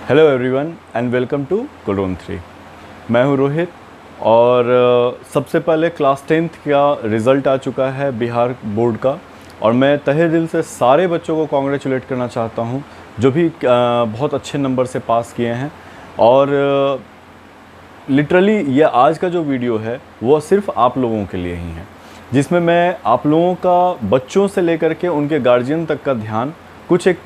Hello everyone and welcome to codon 3। मैं हूं रोहित और सबसे पहले क्लास 10th का रिज़ल्ट आ चुका है बिहार बोर्ड का और मैं तहे दिल से सारे बच्चों को कॉन्ग्रेचुलेट करना चाहता हूं जो भी बहुत अच्छे नंबर से पास किए हैं। और लिटरली ये आज का जो वीडियो है वो सिर्फ आप लोगों के लिए ही है, जिसमें मैं आप लोगों का बच्चों से लेकर के उनके गार्जियन तक का ध्यान कुछ एक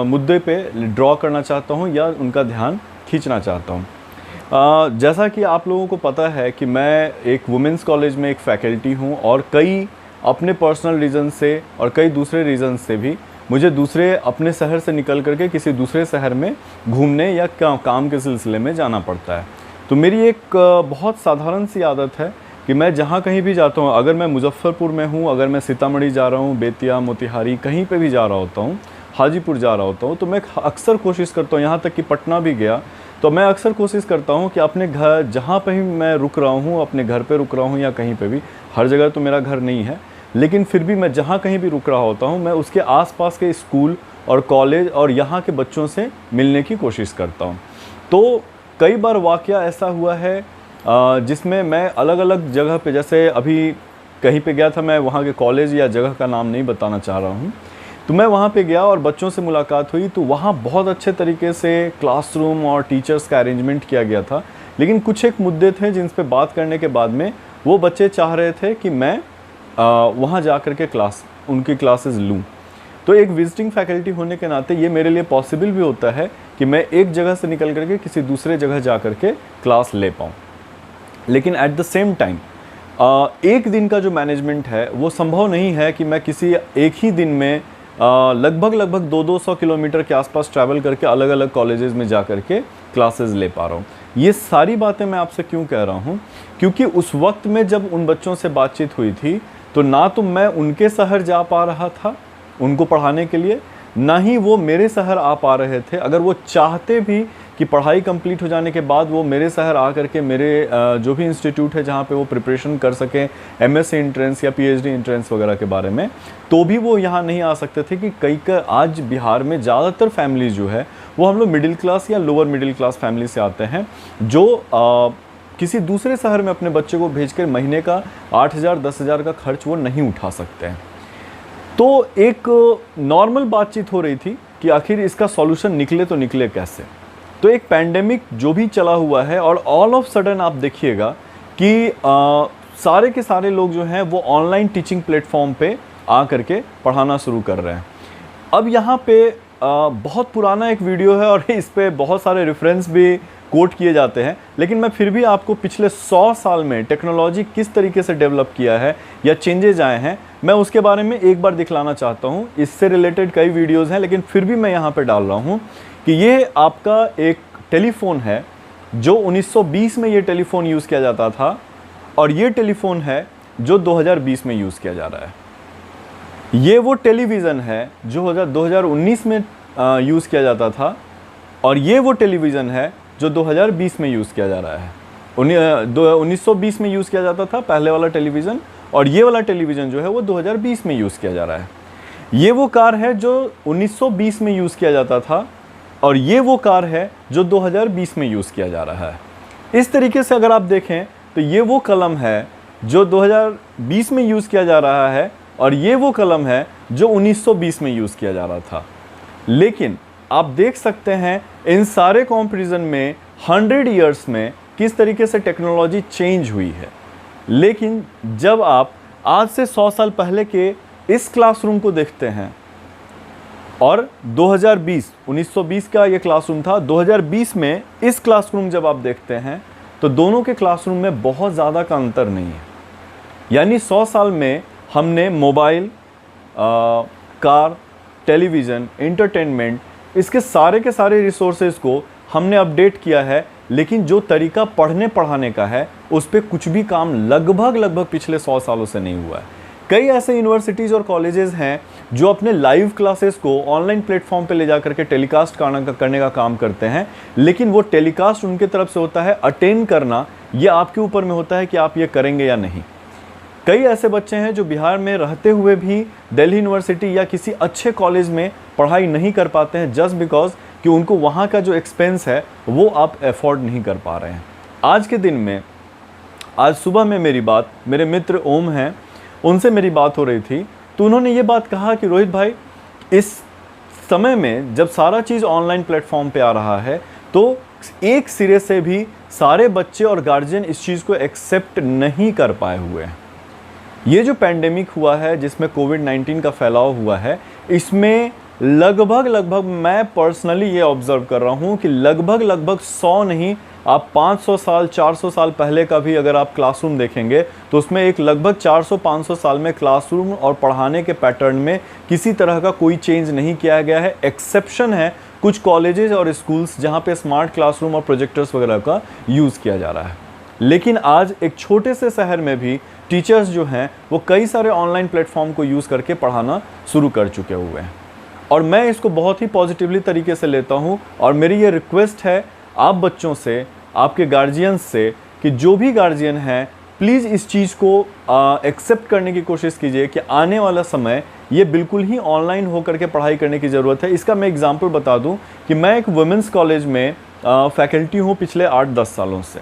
मुद्दे पे ड्रॉ करना चाहता हूँ या उनका ध्यान खींचना चाहता हूँ। जैसा कि आप लोगों को पता है कि मैं एक वुमेंस कॉलेज में एक फैकल्टी हूँ और कई अपने पर्सनल रीज़न से और कई दूसरे रीज़न से भी मुझे दूसरे अपने शहर से निकल करके किसी दूसरे शहर में घूमने या काम के सिलसिले में जाना पड़ता है। तो मेरी एक बहुत साधारण सी आदत है कि मैं जहाँ कहीं भी जाता हूँ, अगर मैं मुजफ्फरपुर में हूँ, अगर मैं सीतामढ़ी जा रहा हूँ, बेतिया, मोतिहारी, कहीं पे भी जा रहा होता हूँ, हाजीपुर जा रहा होता हूँ, तो मैं अक्सर कोशिश करता हूँ, यहाँ तक कि पटना भी गया तो मैं अक्सर कोशिश करता हूँ कि अपने घर जहाँ पे भी मैं रुक रहा हूँ, अपने घर पे रुक रहा हूँ या कहीं पे भी, हर जगह तो मेरा घर नहीं है, लेकिन फिर भी मैं जहाँ कहीं भी रुक रहा होता हूँ मैं उसके आसपास के स्कूल और कॉलेज और यहाँ के बच्चों से मिलने की कोशिश करता हूँ। तो कई बार वाक़या ऐसा हुआ है जिसमें मैं अलग अलग जगह पे, जैसे अभी कहीं पे गया था, मैं वहाँ के कॉलेज या जगह का नाम नहीं बताना चाह रहा हूँ, तो मैं वहाँ पे गया और बच्चों से मुलाकात हुई तो वहाँ बहुत अच्छे तरीके से क्लासरूम और टीचर्स का अरेंजमेंट किया गया था। लेकिन कुछ एक मुद्दे थे जिन पे बात करने के बाद में वो बच्चे चाह रहे थे कि मैं वहाँ जा कर के उनकी क्लासेस लूँ। तो एक विजिटिंग फैकल्टी होने के नाते ये मेरे लिए पॉसिबल भी होता है कि मैं एक जगह से निकल करके किसी दूसरे जगह जा कर के क्लास ले पाऊँ। लेकिन एट द सेम टाइम एक दिन का जो मैनेजमेंट है वो संभव नहीं है कि मैं किसी एक ही दिन में लगभग 200 किलोमीटर के आसपास ट्रैवल करके अलग अलग कॉलेजेस में जा कर के क्लासेस ले पा रहा हूँ। ये सारी बातें मैं आपसे क्यों कह रहा हूँ, क्योंकि उस वक्त में जब उन बच्चों से बातचीत हुई थी तो ना तो मैं उनके शहर जा पा रहा था उनको पढ़ाने के लिए, ना ही वो मेरे शहर आ पा रहे थे। अगर वो चाहते भी कि पढ़ाई कंप्लीट हो जाने के बाद वो मेरे शहर आ करके मेरे जो भी इंस्टीट्यूट है जहाँ पे वो प्रिपरेशन कर सकें एमएससी एंट्रेंस या पीएचडी एंट्रेंस वगैरह के बारे में, तो भी वो यहाँ नहीं आ सकते थे कि कई का आज बिहार में ज़्यादातर फैमिली जो है वो हम लोग मिडिल क्लास या लोअर मिडिल क्लास फैमिली से आते हैं जो किसी दूसरे शहर में अपने बच्चे को भेज कर महीने का 8,000 10,000 का खर्च वो नहीं उठा सकते हैं। तो एक नॉर्मल बातचीत हो रही थी कि आखिर इसका सॉल्यूशन निकले तो निकले कैसे। तो एक पैंडेमिक जो भी चला हुआ है और ऑल ऑफ सडन आप देखिएगा कि सारे के सारे लोग जो हैं वो ऑनलाइन टीचिंग प्लेटफॉर्म पे आ करके पढ़ाना शुरू कर रहे हैं। अब यहाँ पे बहुत पुराना एक वीडियो है और इस पे बहुत सारे रेफरेंस भी कोट किए जाते हैं, लेकिन मैं फिर भी आपको पिछले 100 साल में टेक्नोलॉजी किस तरीके से डेवलप किया है या चेंजेज आए हैं मैं उसके बारे में एक बार दिखलाना चाहता हूँ। इससे रिलेटेड कई वीडियोज़ हैं लेकिन फिर भी मैं यहाँ पर डाल रहा हूँ कि ये आपका एक टेलीफोन है जो 1920 में ये टेलीफोन यूज़ किया जाता था और ये टेलीफोन है जो 2020 में यूज़ किया जा रहा है। ये वो टेलीविज़न है जो 2019 में यूज़ किया जाता था और ये वो टेलीविज़न है जो 2020 में यूज़ किया जा रहा है। 1920 में यूज़ किया जाता था पहले वाला टेलीविज़न और ये वाला टेलीविज़न जो है वो 2020 में यूज़ किया जा रहा है। ये वो कार है जो 1920 में यूज़ किया जाता था और ये वो कार है जो 2020 में यूज़ किया जा रहा है। इस तरीके से अगर आप देखें तो ये वो कलम है जो 2020 में यूज़ किया जा रहा है और ये वो कलम है जो 1920 में यूज़ किया जा रहा था। लेकिन आप देख सकते हैं इन सारे कंपैरिजन में 100 इयर्स में किस तरीके से टेक्नोलॉजी चेंज हुई है। लेकिन जब आप आज से 100 साल पहले के इस क्लासरूम को देखते हैं और 1920 का ये क्लासरूम था, 2020 में इस क्लासरूम जब आप देखते हैं तो दोनों के क्लासरूम में बहुत ज़्यादा का अंतर नहीं है। यानी 100 साल में हमने मोबाइल, कार, टेलीविज़न, एंटरटेनमेंट, इसके सारे के सारे रिसोर्सेज को हमने अपडेट किया है, लेकिन जो तरीका पढ़ने पढ़ाने का है उस पर कुछ भी काम लगभग पिछले 100 सालों से नहीं हुआ है। कई ऐसे यूनिवर्सिटीज़ और कॉलेजेस हैं जो अपने लाइव क्लासेस को ऑनलाइन प्लेटफॉर्म पे ले जा करके टेलीकास्ट करने का काम करते हैं, लेकिन वो टेलीकास्ट उनके तरफ से होता है, अटेंड करना ये आपके ऊपर में होता है कि आप ये करेंगे या नहीं। कई ऐसे बच्चे हैं जो बिहार में रहते हुए भी दिल्ली यूनिवर्सिटी या किसी अच्छे कॉलेज में पढ़ाई नहीं कर पाते हैं जस्ट बिकॉज कि उनको वहाँ का जो एक्सपेंस है वो आप अफोर्ड नहीं कर पा रहे हैं। आज के दिन में, आज सुबह में मेरी बात, मेरे मित्र ओम हैं, उनसे मेरी बात हो रही थी, तो उन्होंने ये बात कहा कि रोहित भाई, इस समय में जब सारा चीज़ ऑनलाइन प्लेटफॉर्म पे आ रहा है, तो एक सिरे से भी सारे बच्चे और गार्जियन इस चीज़ को एक्सेप्ट नहीं कर पाए हुए हैं। ये जो पैंडेमिक हुआ है, जिसमें कोविड-19 का फैलाव हुआ है, इसमें लगभग मैं पर्सनली ये ऑब्ज़र्व कर रहा हूँ कि लगभग 100 नहीं, आप 500 साल 400 साल पहले का भी अगर आप क्लासरूम देखेंगे तो उसमें एक लगभग 400-500 साल में क्लासरूम और पढ़ाने के पैटर्न में किसी तरह का कोई चेंज नहीं किया गया है। एक्सेप्शन है कुछ कॉलेजेस और स्कूल्स जहाँ पे स्मार्ट क्लासरूम और प्रोजेक्टर्स वगैरह का यूज़ किया जा रहा है। लेकिन आज एक छोटे से शहर में भी टीचर्स जो हैं वो कई सारे ऑनलाइन प्लेटफॉर्म को यूज़ करके पढ़ाना शुरू कर चुके हुए हैं, और मैं इसको बहुत ही पॉजिटिवली तरीके से लेता हूँ। और मेरी ये रिक्वेस्ट है आप बच्चों से, आपके गार्जियंस से, कि जो भी गार्जियन हैं प्लीज़ इस चीज़ को एक्सेप्ट करने की कोशिश कीजिए कि आने वाला समय ये बिल्कुल ही ऑनलाइन होकर के पढ़ाई करने की ज़रूरत है। इसका मैं एग्जांपल बता दूं कि मैं एक वुमेंस कॉलेज में फैकल्टी हूँ पिछले 8-10 सालों से।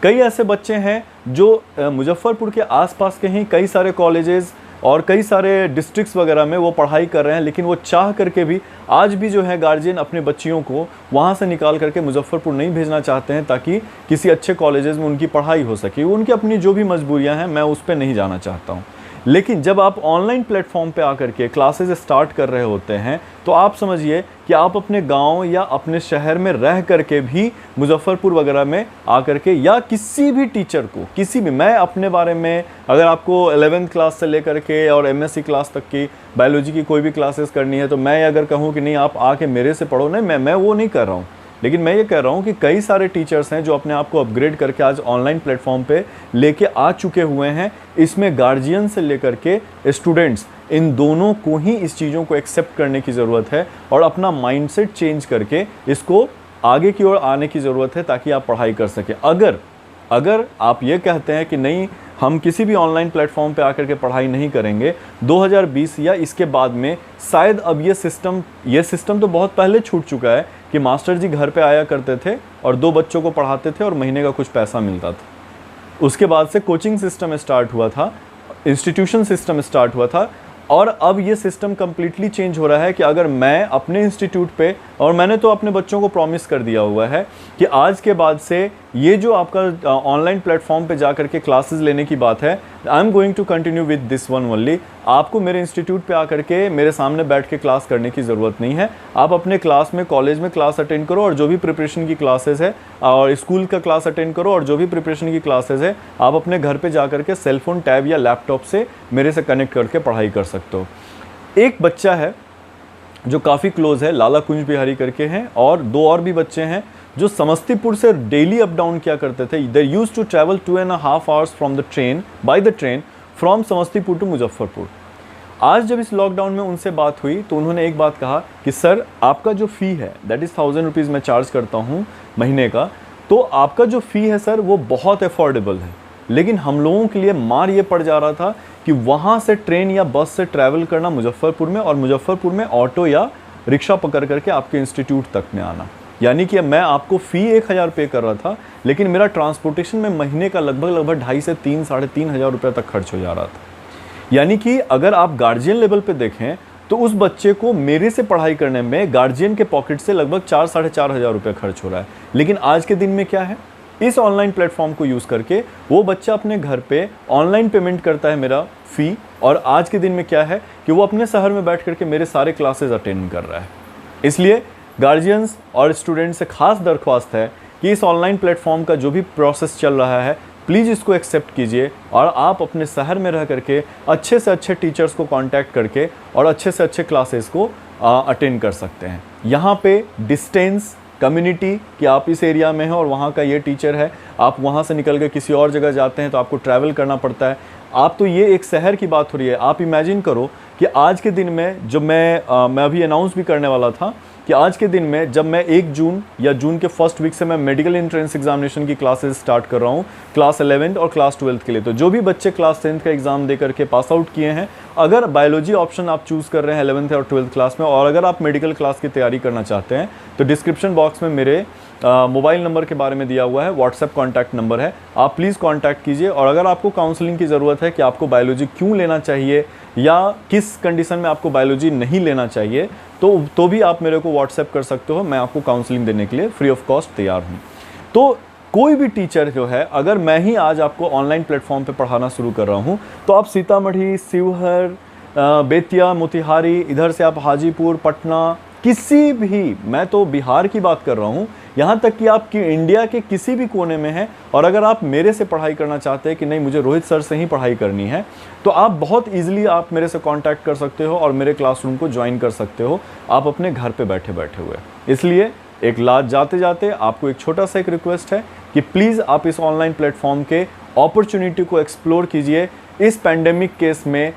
कई ऐसे बच्चे हैं जो मुजफ्फरपुर के आसपास के ही कई सारे कॉलेजेस और कई सारे डिस्ट्रिक्ट्स वगैरह में वो पढ़ाई कर रहे हैं, लेकिन वो चाह करके भी आज भी जो है गार्जियन अपने बच्चियों को वहाँ से निकाल करके मुजफ्फरपुर नहीं भेजना चाहते हैं ताकि किसी अच्छे कॉलेजेस में उनकी पढ़ाई हो सके। उनकी अपनी जो भी मजबूरियाँ हैं, मैं उस पर नहीं जाना चाहता हूँ। लेकिन जब आप ऑनलाइन प्लेटफॉर्म पे आकर के क्लासेस स्टार्ट कर रहे होते हैं, तो आप समझिए कि आप अपने गांव या अपने शहर में रह करके भी मुजफ्फरपुर वगैरह में आकर के, या किसी भी टीचर को, किसी भी, मैं अपने बारे में, अगर आपको 11th क्लास से लेकर के और MSc क्लास तक की बायोलॉजी की कोई भी क्लासेस करनी है, तो मैं अगर कहूँ कि नहीं आप आके मेरे से पढ़ो, नहीं, मैं वो नहीं कर रहा हूँ। लेकिन मैं ये कह रहा हूँ कि कई सारे टीचर्स हैं जो अपने आप को अपग्रेड करके आज ऑनलाइन प्लेटफॉर्म पे लेके आ चुके हुए हैं। इसमें गार्जियन से लेकर के स्टूडेंट्स, इन दोनों को ही इस चीज़ों को एक्सेप्ट करने की ज़रूरत है और अपना माइंडसेट चेंज करके इसको आगे की ओर आने की ज़रूरत है ताकि आप पढ़ाई कर सकें। अगर आप ये कहते हैं कि नहीं, हम किसी भी ऑनलाइन प्लेटफॉर्म पे आकर के पढ़ाई नहीं करेंगे, 2020 या इसके बाद में शायद अब ये सिस्टम तो बहुत पहले छूट चुका है कि मास्टर जी घर पे आया करते थे और 2 बच्चों को पढ़ाते थे और महीने का कुछ पैसा मिलता था। उसके बाद से कोचिंग सिस्टम स्टार्ट हुआ था, इंस्टीट्यूशन सिस्टम स्टार्ट हुआ था, और अब ये सिस्टम कम्प्लीटली चेंज हो रहा है कि अगर मैं अपने इंस्टीट्यूट पे, और मैंने तो अपने बच्चों को प्रॉमिस कर दिया हुआ है कि आज के बाद से ये जो आपका ऑनलाइन प्लेटफॉर्म पे जा करके क्लासेस लेने की बात है, I am going to continue with this one only. आपको मेरे इंस्टीट्यूट पे आकर के मेरे सामने बैठ के क्लास करने की ज़रूरत नहीं है। आप अपने क्लास में, कॉलेज में क्लास अटेंड करो और जो भी प्रिपरेशन की क्लासेस है, और स्कूल का क्लास अटेंड करो और जो भी प्रिपरेशन की क्लासेस है, आप अपने घर पे जा करके सेलफोन, टैब या लैपटॉप से मेरे से कनेक्ट करके पढ़ाई कर सकते हो। एक बच्चा है जो काफ़ी क्लोज है, लाला कुंज बिहारी करके हैं, और 2 और भी बच्चे हैं जो समस्तीपुर से डेली अप डाउन किया करते थे। They used to travel 2.5 hours from the train, by the train, from Samastipur to Muzaffarpur. आज जब इस लॉकडाउन में उनसे बात हुई तो उन्होंने एक बात कहा कि सर, आपका जो फ़ी है, दैट इज़ 1000 रुपीज़ मैं चार्ज करता हूँ महीने का, तो आपका जो फ़ी है सर वो बहुत अफोर्डेबल है। लेकिन हम लोगों के लिए मार ये पड़ जा रहा था कि वहाँ से ट्रेन या बस से ट्रैवल करना मुजफ्फरपुर में, और मुजफ्फरपुर में ऑटो या रिक्शा पकड़ करके आपके इंस्टीट्यूट तक में आना। यानी कि मैं आपको फ़ी 1000 पे कर रहा था, लेकिन मेरा ट्रांसपोर्टेशन में महीने का लगभग 2.5 से 3, 3.5 हज़ार रुपये तक खर्च हो जा रहा था। यानी कि अगर आप गार्जियन लेवल पे देखें तो उस बच्चे को मेरे से पढ़ाई करने में गार्जियन के पॉकेट से लगभग 4-4.5 हज़ार रुपये खर्च हो रहा है। लेकिन आज के दिन में क्या है, इस ऑनलाइन प्लेटफॉर्म को यूज़ करके वो बच्चा अपने घर पे ऑनलाइन पेमेंट करता है मेरा फ़ी, और आज के दिन में क्या है कि वो अपने शहर में बैठ करके मेरे सारे क्लासेस अटेंड कर रहा है। इसलिए गार्जियंस और स्टूडेंट्स से खास दरख्वास्त है कि इस ऑनलाइन प्लेटफॉर्म का जो भी प्रोसेस चल रहा है, प्लीज़ इसको एक्सेप्ट कीजिए और आप अपने शहर में रह करके अच्छे से अच्छे टीचर्स को कांटेक्ट करके और अच्छे से अच्छे क्लासेस को अटेंड कर सकते हैं। यहाँ पे डिस्टेंस, कम्युनिटी कि आप इस एरिया में हैं और वहाँ का ये टीचर है, आप वहाँ से निकल के किसी और जगह जाते हैं तो आपको ट्रैवल करना पड़ता है। आप तो ये एक शहर की बात हो रही है, आप इमेजिन करो कि आज के दिन में जो मैं अभी अनाउंस भी करने वाला था कि आज के दिन में जब मैं 1 जून या जून के फर्स्ट वीक से मैं मेडिकल एंट्रेंस एग्जामिनेशन की क्लासेस स्टार्ट कर रहा हूँ क्लास 11th और क्लास 12th के लिए। तो जो भी बच्चे क्लास 10th का एग्जाम दे करके पास आउट किए हैं, अगर बायोलॉजी ऑप्शन आप चूज़ कर रहे हैं 11th और 12th क्लास में, और अगर आप मेडिकल क्लास की तैयारी करना चाहते हैं, तो डिस्क्रिप्शन बॉक्स में मेरे मोबाइल नंबर के बारे में दिया हुआ है, व्हाट्सएप कॉन्टैक्ट नंबर है, आप प्लीज़ कॉन्टैक्ट कीजिए। और अगर आपको काउंसलिंग की ज़रूरत है कि आपको बायोलॉजी क्यों लेना चाहिए या किस कंडीशन में आपको बायोलॉजी नहीं लेना चाहिए, तो भी आप मेरे को व्हाट्सएप कर सकते हो। मैं आपको काउंसलिंग देने के लिए फ्री ऑफ कॉस्ट तैयार हूँ। तो कोई भी टीचर जो है, अगर मैं ही आज आपको ऑनलाइन प्लेटफॉर्म पे पढ़ाना शुरू कर रहा हूँ, तो आप सीतामढ़ी, शिवहर, बेतिया, मोतिहारी, इधर से आप हाजीपुर, पटना, किसी भी, मैं तो बिहार की बात कर रहा हूँ, यहाँ तक कि आपकी इंडिया के किसी भी कोने में है, और अगर आप मेरे से पढ़ाई करना चाहते हैं कि नहीं मुझे रोहित सर से ही पढ़ाई करनी है, तो आप बहुत ईजिली आप मेरे से कांटेक्ट कर सकते हो और मेरे क्लासरूम को ज्वाइन कर सकते हो, आप अपने घर पे बैठे बैठे हुए। इसलिए एक लास्ट जाते जाते आपको एक छोटा सा एक रिक्वेस्ट है कि प्लीज़ आप इस ऑनलाइन प्लेटफॉर्म के अपॉर्चुनिटी को एक्सप्लोर कीजिए। इस पैंडेमिक केस में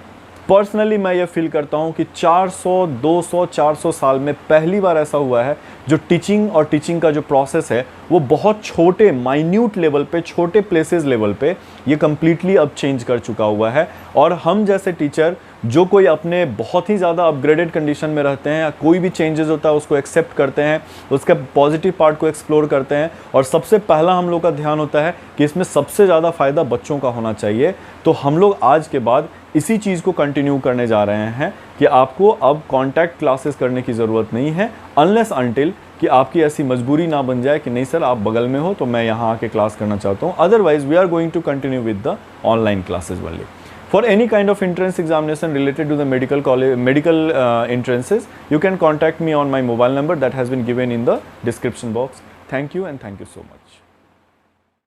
पर्सनली मैं ये फील करता हूँ कि 400, 200, 400 साल में पहली बार ऐसा हुआ है जो टीचिंग और टीचिंग का जो प्रोसेस है वो बहुत छोटे माइन्यूट लेवल पे, छोटे प्लेसेस लेवल पे ये कम्प्लीटली अब चेंज कर चुका हुआ है। और हम जैसे टीचर जो कोई अपने बहुत ही ज़्यादा अपग्रेडेड कंडीशन में रहते हैं, या कोई भी चेंजेस होता है उसको एक्सेप्ट करते हैं, उसका पॉजिटिव पार्ट को एक्सप्लोर करते हैं, और सबसे पहला हम लोग का ध्यान होता है कि इसमें सबसे ज़्यादा फ़ायदा बच्चों का होना चाहिए। तो हम लोग आज के बाद इसी चीज़ को कंटिन्यू करने जा रहे हैं कि आपको अब कॉन्टैक्ट क्लासेस करने की ज़रूरत नहीं है, अनलेस अनटिल कि आपकी ऐसी मजबूरी ना बन जाए कि नहीं सर आप बगल में हो तो मैं यहाँ आके क्लास करना चाहता हूँ। Otherwise we are going to continue with the online classes only. For any kind of entrance examination related to the medical entrances, you can contact me on my mobile number that has been given in the description box. Thank you and thank you so much.